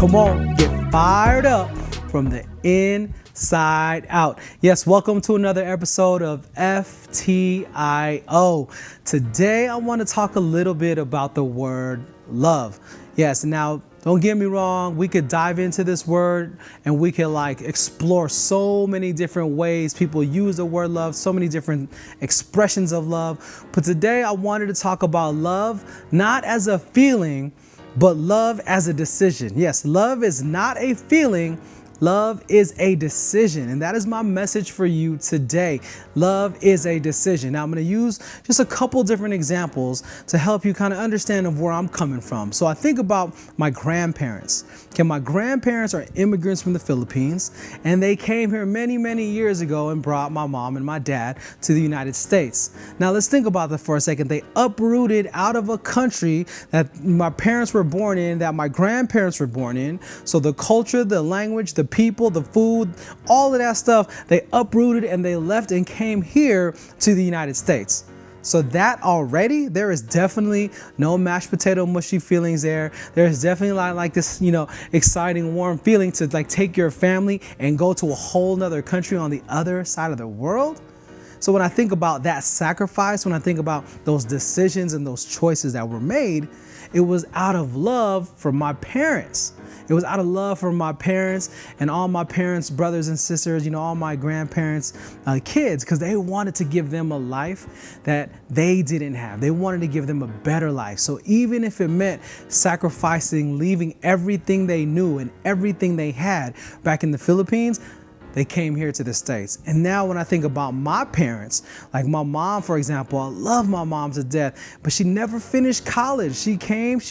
Come on, get fired up from the inside out. Yes, welcome to another episode of FTIO. Today, I want to talk a little bit about the word love. Yes, now don't get me wrong, we could dive into this word and we could explore so many different ways people use the word love, so many different expressions of love. But today I wanted to talk about love, not as a feeling, but love as a decision. Yes, love is not a feeling. Love is a decision, and that is my message for you today. Love is a decision. Now, I'm going to use just a couple different examples to help you kind of understand of where I'm coming from. So I think about my grandparents. Okay, my grandparents are immigrants from the Philippines, and they came here many, many years ago and brought my mom and my dad to the United States. Now, let's think about that for a second. They uprooted out of a country that my parents were born in, that my grandparents were born in. So the culture, the language, the people, the food, all of that stuff, they uprooted and they left and came here to the United States. So that already, there is definitely no mashed potato mushy feelings there. There's definitely like this, exciting, warm feeling to take your family and go to a whole nother country on the other side of the world. So when I think about that sacrifice, when I think about those decisions and those choices that were made, it was out of love for my parents. It was out of love for my parents and all my parents' brothers and sisters, all my grandparents' kids, because they wanted to give them a life that they didn't have. They wanted to give them a better life. So even if it meant sacrificing, leaving everything they knew and everything they had back in the Philippines, they came here to the States. And now when I think about my parents, like my mom, for example, I love my mom to death, but she never finished college. She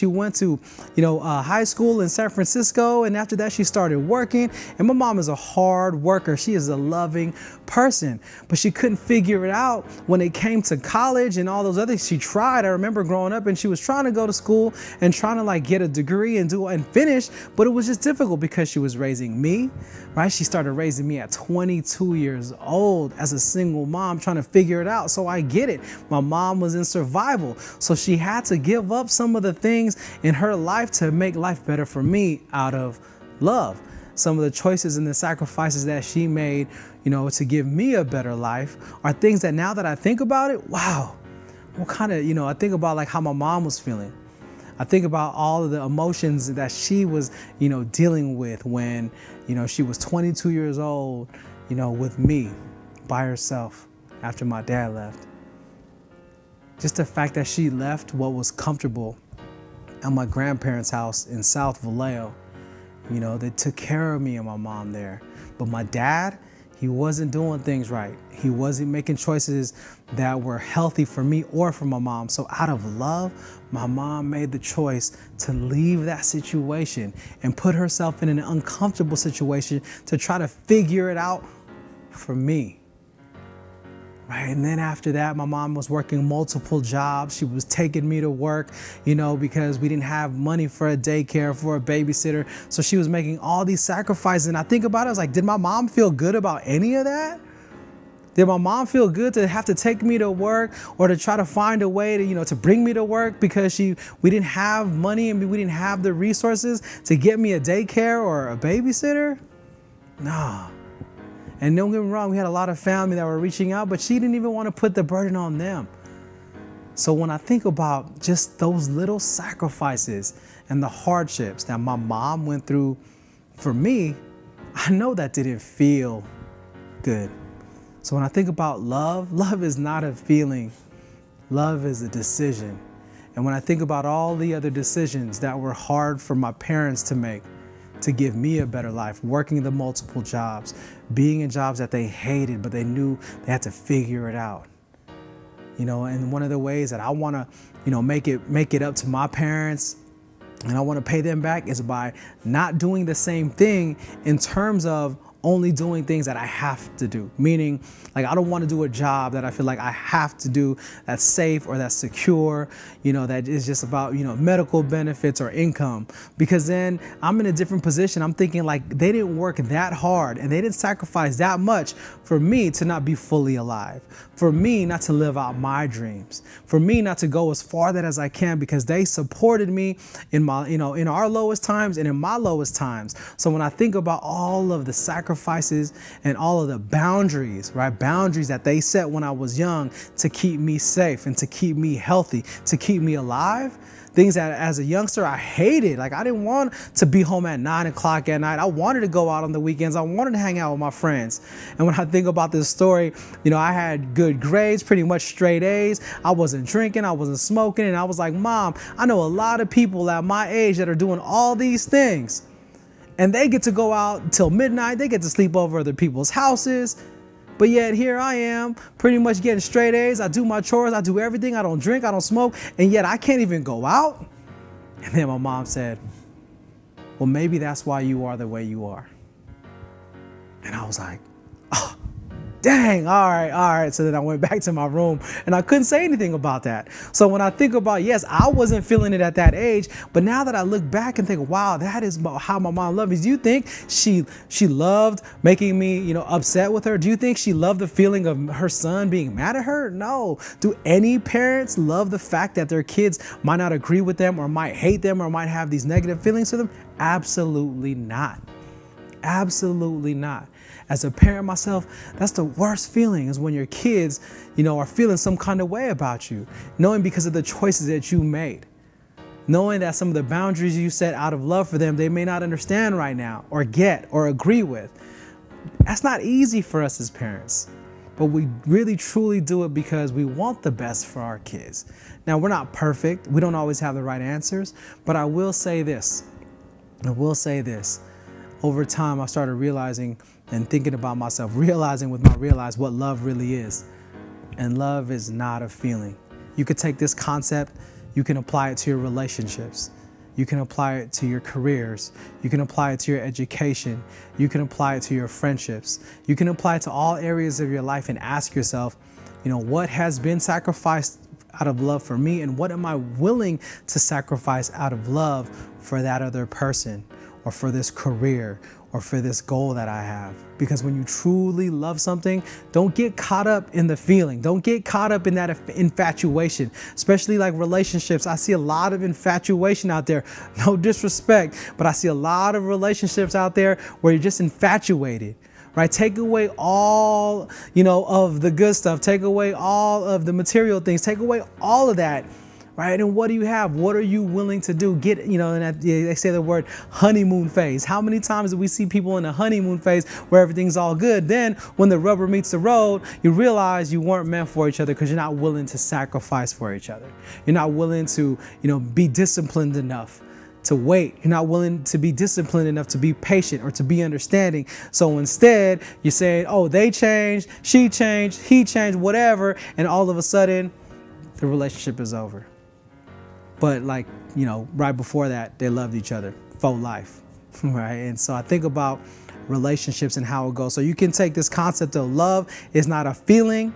went to, high school in San Francisco. And after that, she started working. And my mom is a hard worker. She is a loving person, but she couldn't figure it out when it came to college and all those other things. She tried. I remember growing up and she was trying to go to school and trying to get a degree and finish, but it was just difficult because she was raising me, right? She started raising me at 22 years old as a single mom trying to figure it out. So I get it. My mom was in survival. So she had to give up some of the things in her life to make life better for me out of love. Some of the choices and the sacrifices that she made, to give me a better life are things that now that I think about it, wow, what kind of, I think about how my mom was feeling. I think about all of the emotions that she was, dealing with when, she was 22 years old, with me by herself after my dad left. Just the fact that she left what was comfortable at my grandparents' house in South Vallejo. They took care of me and my mom there. But my dad, he wasn't doing things right. He wasn't making choices that were healthy for me or for my mom. So out of love, my mom made the choice to leave that situation and put herself in an uncomfortable situation to try to figure it out for me. Right. And then after that, my mom was working multiple jobs. She was taking me to work, because we didn't have money for a daycare, for a babysitter. So she was making all these sacrifices. And I think about it, I was like, did my mom feel good about any of that? Did my mom feel good to have to take me to work or to try to find a way to, to bring me to work because we didn't have money and we didn't have the resources to get me a daycare or a babysitter? No. And don't get me wrong, we had a lot of family that were reaching out, but she didn't even want to put the burden on them. So when I think about just those little sacrifices and the hardships that my mom went through for me, I know that didn't feel good. So when I think about love, love is not a feeling. Love is a decision. And when I think about all the other decisions that were hard for my parents to make, to give me a better life, working the multiple jobs, being in jobs that they hated, but they knew they had to figure it out. And one of the ways that I want to, make it up to my parents and I want to pay them back is by not doing the same thing in terms of only doing things that I have to do. Meaning, like, I don't want to do a job that I feel like I have to do that's safe or that's secure, that is just about, medical benefits or income. Because then I'm in a different position. I'm thinking like they didn't work that hard and they didn't sacrifice that much for me to not be fully alive, for me not to live out my dreams, for me not to go as far that as I can, because they supported me in my, in our lowest times and in my lowest times. So when I think about all of the sacrifices and all of the boundaries, right? Boundaries that they set when I was young to keep me safe and to keep me healthy, to keep me alive. Things that as a youngster I hated. Like, I didn't want to be home at 9 o'clock at night. I wanted to go out on the weekends. I wanted to hang out with my friends. And when I think about this story, I had good grades, pretty much straight A's. I wasn't drinking, I wasn't smoking. And I was like, Mom, I know a lot of people at my age that are doing all these things. And they get to go out till midnight. They get to sleep over other people's houses. But yet here I am, pretty much getting straight A's. I do my chores, I do everything. I don't drink, I don't smoke, and yet I can't even go out. And then my mom said, well, maybe that's why you are the way you are. And I was like, oh, dang, all right. So then I went back to my room and I couldn't say anything about that. So when I think about, yes, I wasn't feeling it at that age, but now that I look back and think, wow, that is how my mom loved me. Do you think she loved making me, upset with her? Do you think she loved the feeling of her son being mad at her? No. Do any parents love the fact that their kids might not agree with them or might hate them or might have these negative feelings to them? Absolutely not. Absolutely not. As a parent myself, that's the worst feeling, is when your kids, are feeling some kind of way about you, knowing because of the choices that you made, knowing that some of the boundaries you set out of love for them, they may not understand right now or get or agree with. That's not easy for us as parents, but we really truly do it because we want the best for our kids. Now, we're not perfect. We don't always have the right answers, but I will say this. Over time, I started realizing and thinking about myself, realizing what love really is. And love is not a feeling. You could take this concept, you can apply it to your relationships. You can apply it to your careers. You can apply it to your education. You can apply it to your friendships. You can apply it to all areas of your life and ask yourself, what has been sacrificed out of love for me, and what am I willing to sacrifice out of love for that other person, or for this career, or for this goal that I have? Because when you truly love something, don't get caught up in the feeling. Don't get caught up in that infatuation, especially like relationships. I see a lot of infatuation out there. No disrespect, but I see a lot of relationships out there where you're just infatuated, right? Take away all, of the good stuff. Take away all of the material things. Take away all of that. Right? And what do you have? What are you willing to do? Get, and they say the word honeymoon phase. How many times do we see people in a honeymoon phase where everything's all good? Then when the rubber meets the road, you realize you weren't meant for each other because you're not willing to sacrifice for each other. You're not willing to, be disciplined enough to wait. You're not willing to be disciplined enough to be patient or to be understanding. So instead, you're saying, oh, they changed, she changed, he changed, whatever. And all of a sudden, the relationship is over. But right before that, they loved each other for life, right? And so I think about relationships and how it goes. So you can take this concept of love is not a feeling,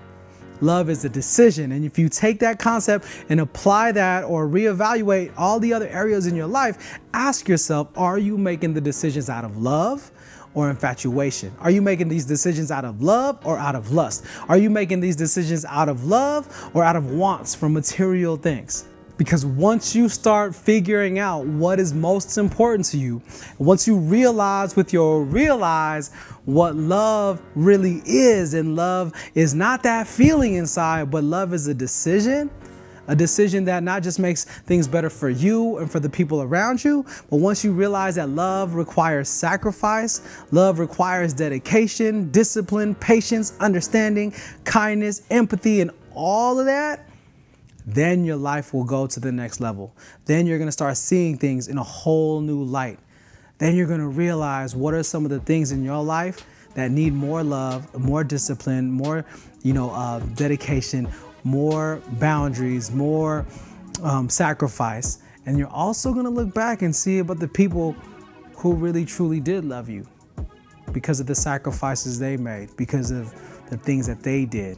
love is a decision. And if you take that concept and apply that or reevaluate all the other areas in your life, ask yourself, are you making the decisions out of love or infatuation? Are you making these decisions out of love or out of lust? Are you making these decisions out of love or out of wants for material things? Because once you start figuring out what is most important to you, once you realize what love really is, and love is not that feeling inside, but love is a decision that not just makes things better for you and for the people around you, but once you realize that love requires sacrifice, love requires dedication, discipline, patience, understanding, kindness, empathy, and all of that, then your life will go to the next level. Then you're going to start seeing things in a whole new light. Then you're going to realize what are some of the things in your life that need more love, more discipline, more, dedication, more boundaries, more sacrifice. And you're also going to look back and see about the people who really truly did love you. because of the sacrifices they made, because of the things that they did.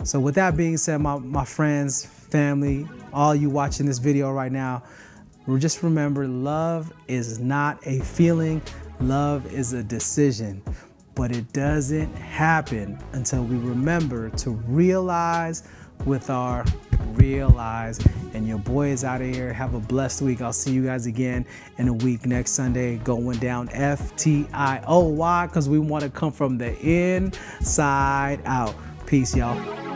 So with that being said, my friends, family, all you watching this video right now, just remember, love is not a feeling, love is a decision. But it doesn't happen until we remember to realize with our real eyes. And your boy is out of here. Have a blessed week. I'll see you guys again in a week next Sunday, going down FTIO. Why? Because we want to come from the inside out. Peace, y'all.